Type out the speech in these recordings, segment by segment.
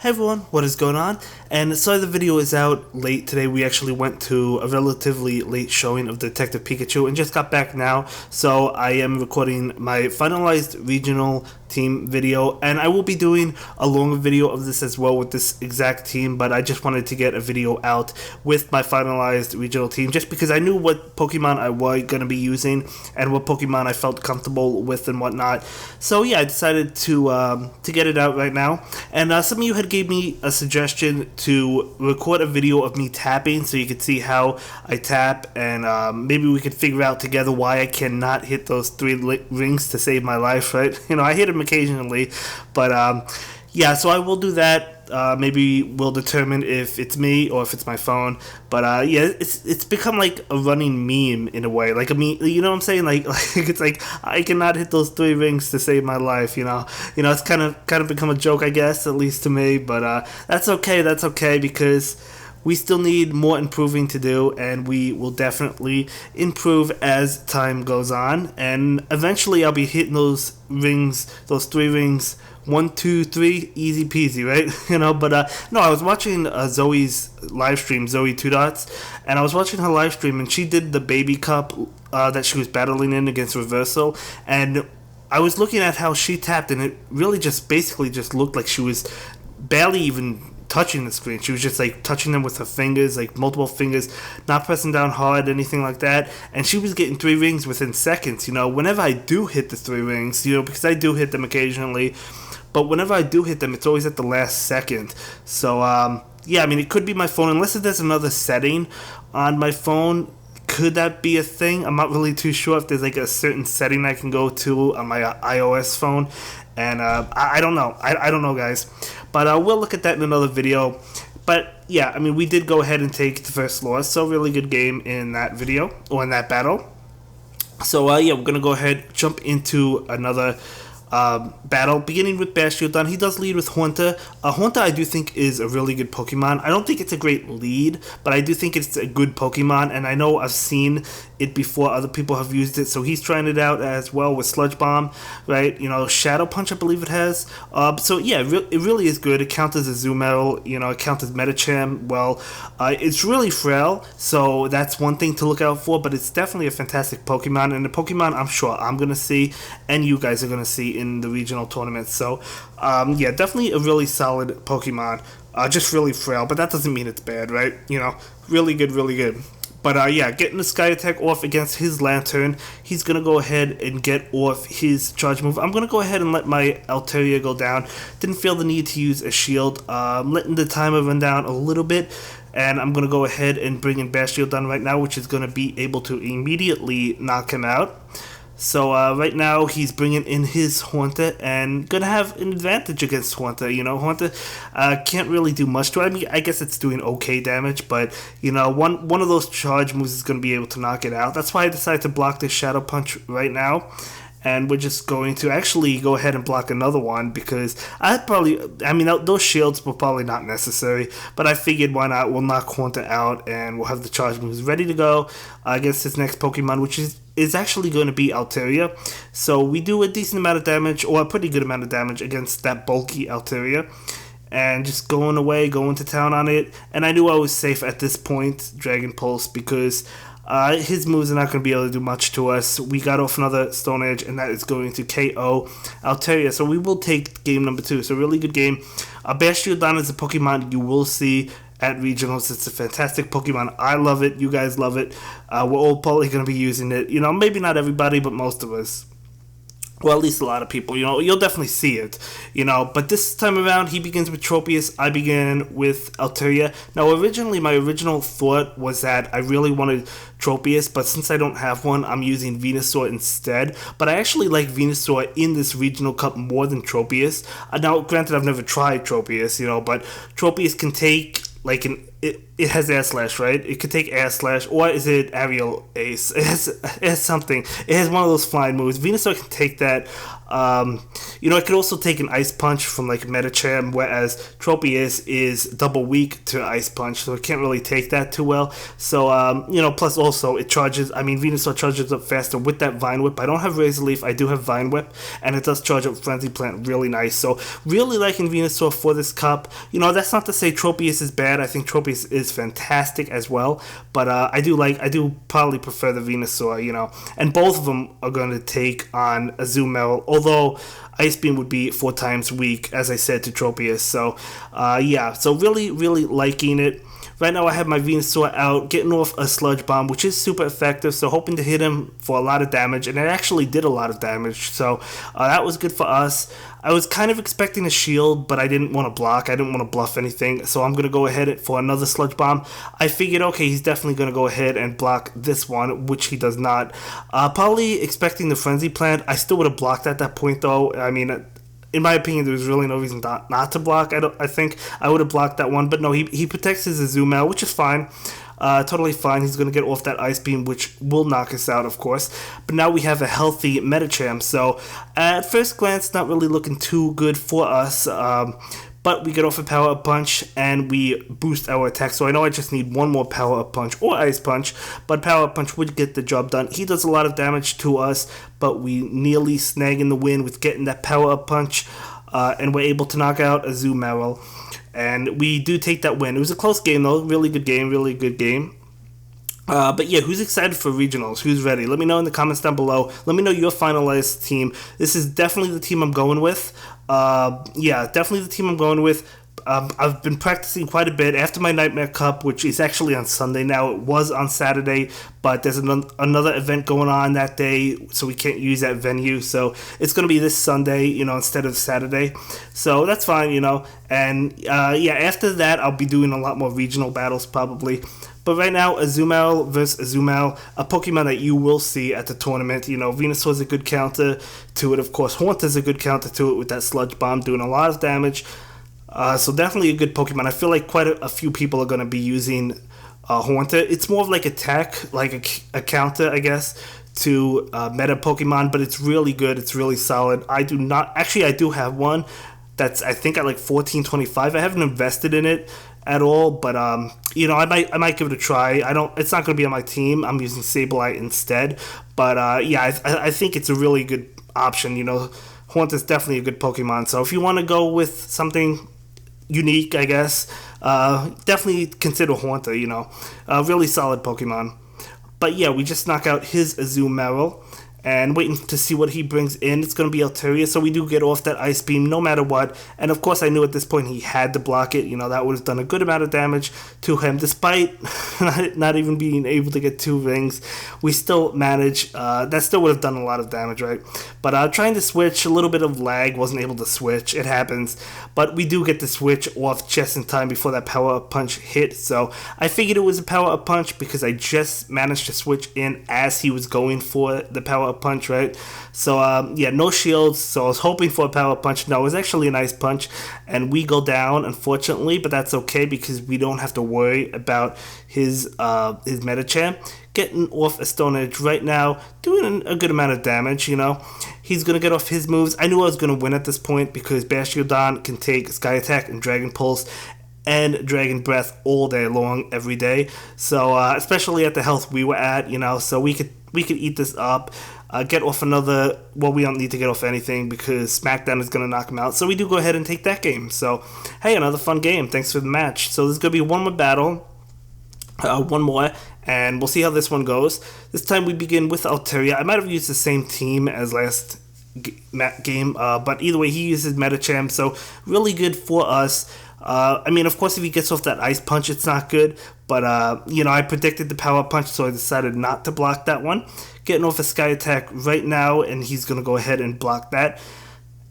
Hey everyone, what is going on? And sorry the video is out late today. We actually went to a relatively late showing of Detective Pikachu and just got back now. So I am recording my finalized regional team video, and I will be doing a longer video of this as well with this exact team, but I just wanted to get a video out with my finalized regional team just because I knew what Pokemon I was going to be using and what Pokemon I felt comfortable with and whatnot. So yeah, I decided to get it out right now. And some of you had gave me a suggestion to record a video of me tapping so you could see how I tap, and maybe we could figure out together why I cannot hit those three rings to save my life, right? You know, I hit them occasionally, but yeah, so I will do that. Maybe we'll determine if it's me or if it's my phone. But yeah, it's become like a running meme in a way, like a meme. You know what I'm saying? Like it's like I cannot hit those three rings to save my life. It's kind of become a joke, I guess, at least to me. But that's okay. That's okay because we still need more improving to do, and we will definitely improve as time goes on. And eventually, I'll be hitting those rings, those three rings. 1, 2, 3, easy peasy, right? But no, I was watching Zoe's live stream, Zoe Two Dots, and I was watching her live stream, and she did the baby cup that she was battling in against Reversal, and I was looking at how she tapped, and it really just basically just looked like she was barely even touching the screen. She was just like touching them with her fingers, like multiple fingers, not pressing down hard, anything like that. And she was getting three rings within seconds. Whenever I do hit the three rings, because I do hit them occasionally, but whenever I do hit them, it's always at the last second. So yeah, I mean, it could be my phone, unless there's another setting on my phone. Could that be a thing? I'm not really too sure if there's like a certain setting I can go to on my iOS phone. And I don't know. I don't know, guys. But we'll look at that in another video. But yeah, I mean, we did go ahead and take the first loss. So really good game in that video, or in that battle. So yeah, we're going to go ahead, jump into another battle, beginning with Bastiodon. He does lead with Haunter. Haunter, I do think, is a really good Pokemon. I don't think it's a great lead, but I do think it's a good Pokemon, and I know I've seen it before. Other people have used it, so he's trying it out as well with Sludge Bomb, right? Shadow Punch, I believe it has. So yeah, it really is good. It counts as a Zoomel, it counts as Medicham. Well, it's really frail, so that's one thing to look out for, but it's definitely a fantastic Pokemon, and the Pokemon I'm sure I'm going to see, and you guys are going to see in the regional tournaments. So yeah, definitely a really solid Pokemon. Just really frail, but that doesn't mean it's bad, right? Really good, really good. But yeah, getting the Sky Attack off against his Lantern, he's going to go ahead and get off his charge move. I'm going to go ahead and let my Altaria go down. Didn't feel the need to use a shield. Letting the timer run down a little bit. And I'm going to go ahead and bring in Bastiodon right now, which is going to be able to immediately knock him out. So right now he's bringing in his Haunter and gonna have an advantage against Haunter. Haunter can't really do much to it. I mean, I guess it's doing okay damage, but one of those charge moves is gonna be able to knock it out. That's why I decided to block this Shadow Punch right now. And we're just going to actually go ahead and block another one because those shields were probably not necessary, but I figured why not? We'll knock Haunter out and we'll have the charge moves ready to go against his next Pokemon, which is actually going to be Altaria. So we do a decent amount of damage, or a pretty good amount of damage against that bulky Altaria. And just going to town on it. And I knew I was safe at this point, Dragon Pulse, because his moves are not going to be able to do much to us. We got off another Stone Edge, and that is going to KO Altaria. So we will take game number 2. So really good game. Bastiodon is a Pokemon you will see at regionals. It's a fantastic Pokemon. I love it. You guys love it. We're all probably going to be using it. Maybe not everybody, but most of us. Well, at least a lot of people, you'll definitely see it, But this time around, he begins with Tropius, I begin with Altaria. Now, originally, my original thought was that I really wanted Tropius, but since I don't have one, I'm using Venusaur instead. But I actually like Venusaur in this regional cup more than Tropius. Now, granted, I've never tried Tropius, but Tropius can take like it has Air Slash, right? It could take Air Slash, or is it Aerial Ace? It has something. It has one of those flying moves. Venusaur can take that. You know, it could also take an Ice Punch from like Medicham, whereas Tropius is double weak to Ice Punch, so it can't really take that too well. So, you know, plus also it charges, I mean, Venusaur charges up faster with that Vine Whip. I don't have Razor Leaf, I do have Vine Whip, and it does charge up Frenzy Plant really nice. So, really liking Venusaur for this cup. You know, that's not to say Tropius is bad. I think Tropius is fantastic as well, but I do probably prefer the Venusaur, you know, and both of them are going to take on Azumarill, although Ice Beam would be 4 times weak, as I said, to Tropius. So, yeah, so really, really liking it. Right now I have my Venusaur out, getting off a Sludge Bomb, which is super effective, so hoping to hit him for a lot of damage, and it actually did a lot of damage, so that was good for us. I was kind of expecting a shield, but I didn't want to block, I didn't want to bluff anything, so I'm going to go ahead for another Sludge Bomb. I figured, okay, he's definitely going to go ahead and block this one, which he does not. Probably expecting the Frenzy Plant. I still would have blocked at that point, though. I mean, in my opinion, there was really no reason not to block. I think I would have blocked that one, but no, he protects his Azumarill, which is fine. Totally fine. He's going to get off that Ice Beam, which will knock us out, of course. But now we have a healthy Medicham, so at first glance, not really looking too good for us. But we get off a Power Up Punch and we boost our attack. So I know I just need one more Power Up Punch or Ice Punch, but Power Up Punch would get the job done. He does a lot of damage to us, but we nearly snag in the win with getting that Power Up Punch, and we're able to knock out Azumarill. And we do take that win. It was a close game though, really good game, really good game. But yeah, who's excited for regionals? Who's ready? Let me know in the comments down below. Let me know your finalized team. This is definitely the team I'm going with. Yeah, definitely the team I'm going with. I've been practicing quite a bit after my Nightmare Cup, which is actually on Sunday now. It was on Saturday, but there's another event going on that day, so we can't use that venue. So it's going to be this Sunday, you know, instead of Saturday. So that's fine, you know. And yeah, after that, I'll be doing a lot more regional battles probably. But right now, Azumarill versus Azumarill, a Pokemon that you will see at the tournament. You know, Venusaur is a good counter to it, of course. Haunter is a good counter to it with that Sludge Bomb doing a lot of damage. So definitely a good Pokemon. I feel like quite a few people are going to be using Haunter. It's more of like attack, like a counter, I guess, to meta Pokemon, but it's really good. It's really solid. I do have one that's, I think, at like 1425. I haven't invested in it at all, but you know, I might give it a try. It's not going to be on my team. I'm using Sableye instead, but yeah, I think it's a really good option. You know, Haunter is definitely a good Pokemon. So if you want to go with something unique, I guess, definitely consider Haunter. You know, a really solid Pokemon. But yeah, we just knock out his Azumarill. And waiting to see what he brings in. It's going to be Altaria, so we do get off that Ice Beam no matter what. And of course, I knew at this point he had to block it. You know, that would have done a good amount of damage to him. Despite not even being able to get 2 rings, we still managed. That still would have done a lot of damage, right? But trying to switch, a little bit of lag, wasn't able to switch. It happens. But we do get the switch off just in time before that Power Up Punch hit. So I figured it was a Power Up Punch because I just managed to switch in as he was going for the Power Up Punch, right? So yeah, no shields, so I was hoping for a Power Punch. No, it was actually a nice punch, and we go down, unfortunately, but that's okay because we don't have to worry about his Medicham. Getting off a Stone Edge right now, doing a good amount of damage, you know. He's going to get off his moves. I knew I was going to win at this point because Bastiodon can take Sky Attack and Dragon Pulse and Dragon Breath all day long, every day. So, especially at the health we were at, you know, so we could eat this up. Get off another, well, we don't need to get off anything because SmackDown is going to knock him out. So we do go ahead and take that game. So, hey, another fun game. Thanks for the match. So there's going to be one more battle. One more, and we'll see how this one goes. This time we begin with Altaria. I might have used the same team as last game, but either way, he uses Medicham, so really good for us. I mean, of course, if he gets off that Ice Punch, it's not good, but, you know, I predicted the Power Punch, so I decided not to block that one. Getting off a Sky Attack right now, and he's going to go ahead and block that.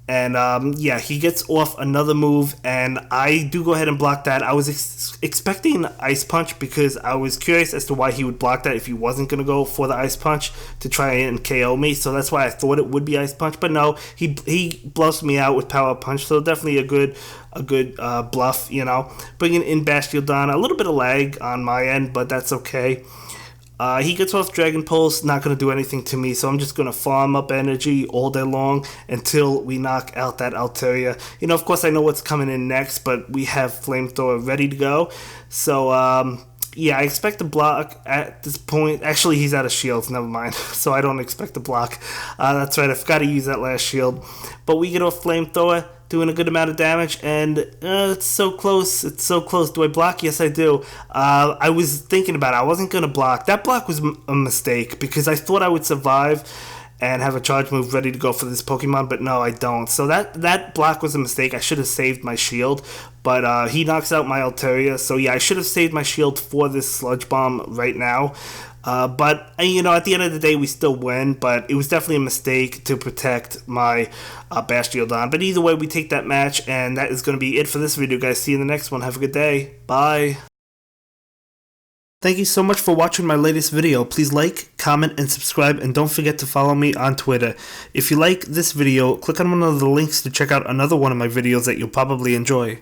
And, yeah, he gets off another move, and I do go ahead and block that. I was expecting Ice Punch because I was curious as to why he would block that if he wasn't going to go for the Ice Punch to try and KO me. So that's why I thought it would be Ice Punch. But no, he bluffs me out with Power Punch. So definitely a good bluff, you know. Bringing in Bastiodon. A little bit of lag on my end, but that's okay. He gets off Dragon Pulse, not going to do anything to me, so I'm just going to farm up energy all day long until we knock out that Altaria. You know, of course I know what's coming in next, but we have Flamethrower ready to go. So, yeah, I expect to block at this point. Actually, he's out of shields, never mind. So I don't expect to block. That's right, I forgot to use that last shield. But we get off Flamethrower, doing a good amount of damage, and it's so close. It's so close. Do I block? Yes, I do. I was thinking about it. I wasn't going to block. That block was a mistake because I thought I would survive and have a charge move ready to go for this Pokemon, but no, I don't. So that block was a mistake. I should have saved my shield, but he knocks out my Altaria. So yeah, I should have saved my shield for this Sludge Bomb right now. But, you know, at the end of the day, we still win, but it was definitely a mistake to protect my Bastiodon. But either way, we take that match, and that is going to be it for this video, guys. See you in the next one. Have a good day. Bye. Thank you so much for watching my latest video. Please like, comment, and subscribe, and don't forget to follow me on Twitter. If you like this video, click on one of the links to check out another one of my videos that you'll probably enjoy.